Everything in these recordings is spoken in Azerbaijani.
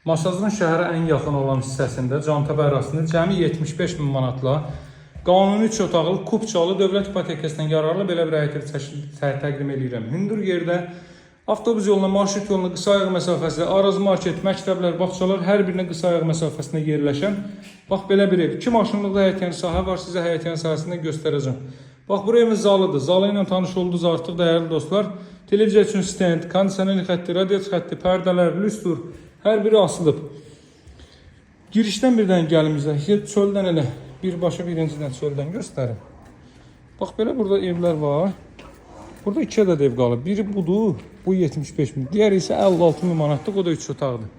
Masazın şəhərə ən yaxın olan hissəsində Cantəbə ərazisində cəmi 75 min manatla qanuni 3 otaqlı kubçalı dövlət ipotekasından yararlı belə bir həyət evi təqdim edirəm. Hündür yerdə avtobus yoluna, marşrut yoluna qısa ayaq məsafəsində, Araz market, məktəblər, bağçalar hər birinin qısa ayaq məsafəsində yerləşən bax belə bir ev. 2 maşınlıq da həyətyan sahə var, sizə həyətyan sahəsində göstərəcəm. Bax, bu evimiz zalıdır. Zalı ilə tanış oldunuz artıq, dəyərli dostlar. Televiziya üçün stend, kondisioner xətti, radiator xətti, pərdələr, lüstur, hər biri asılıb. Girişdən birdən gəlimizdə, çöldən elə birbaşa birincidən çöldən göstərim. Bax, belə burada evlər var. Burada 2 ədəd ev qalıb. Biri budur, bu 75 min. Diğeri isə 56 min manatlıq, o da 3 otaqdır.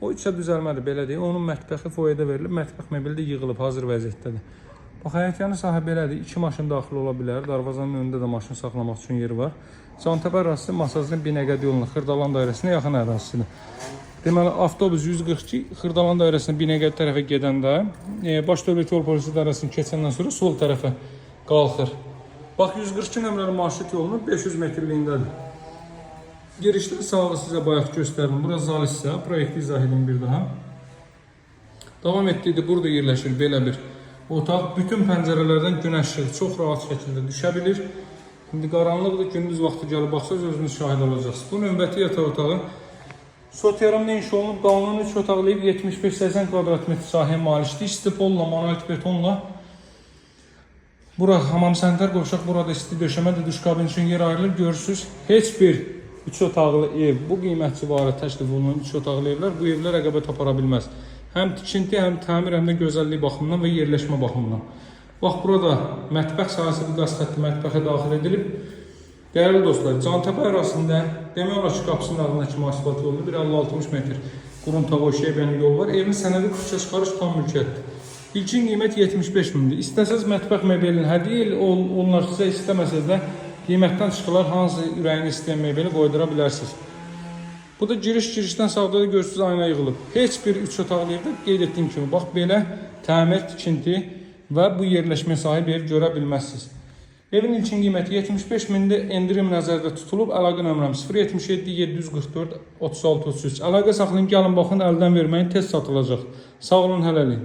O 3-ə düzəlmədir, belə deyil. Onun mətbəxi foyada verilib, mətbəx mebeli də yığılıb, hazır vəziyyətdədir. Bax, həyətyanı sahə belədir. 2 maşın daxil ola bilər. Darvazanın önündə də maşın saxlamaq üçün yeri var. Cantəbə ərazisi Masazın Binəqədi yoluna, Xırdalan dairəsinə yaxın ərazisidir. Deməli, avtobus 142 Xırdalan dairəsində Binəqədi tərəfə gedəndə, baş dövlət yol polisi dairəsini keçəndən sonra sol tərəfə qalxır. Bax, 142 nömrəli marşrut yolunun 500 metrliyindədir. Girişdə sağı sizə bayaq göstərim. Burası zal hissə, proyekti izah edin bir daha. Davam etdikdə burada yerləşir belə bir otaq. Bütün pəncərələrdən günəş işığı çox rahat şəkildə düşə bilir. İndi qaranlıqdır, gündüz vaxtı gəlib baxsaz özünüz şahid olacaqsınız. Bu növbəti yataq otağı soteramda inşa olunub, qanuni 3 otaqlı 75-80 kvadrat metr sahəyə malikdir. Stipolla, monolit betonla. Bura hamam sanitar qovşaq, burada isti döşəmədir, duş kabin üçün yer ayrılır. Görürsünüz, heç bir 3 otaqlı ev, bu qiymət civarı təklif olunan 3 otaqlı evlər bu evlər rəqabət apara bilməz. Həm tikinti, həm təmir, həm də gözəllik baxımından və yerləşmə baxımından. Bax, burada mətbəx sahəsi bir qaz xətti mətbəxə daxil edilib. Dəyərli dostlar, Cantəbə ərazisində demək olar ki, qapısının ağındakı müasibət yolunda bir 50-60 metr Quruntava Şeybənin yolu var. Evin sənədi küçə çıxarış tam mülkiyyətdir. İlkin qiymət 75 mindir. İstəsəz mətbəx mebelini hədiyyə olunarsa, istəməsəz də qiymətdən çıxılar, hansı ürəyini istəyən mebeli qoydura bilərsiniz. Bu da girişdən sağda da görürsünüz, ayna yığılıb. Heç bir 3 otaqlı evdə qeyd etdiyim kimi, bax belə təmir, tikinti və bu yerləşmə sahib ev görə bilməzsiniz. Evin ilkin qiyməti 75 mindir, endirim nəzərdə tutulub. Əlaqə nömrəm 077 744 36 33. Əlaqə saxlayın, gəlin baxın, əldən verməyin, tez satılacaq. Sağ olun, hələlik.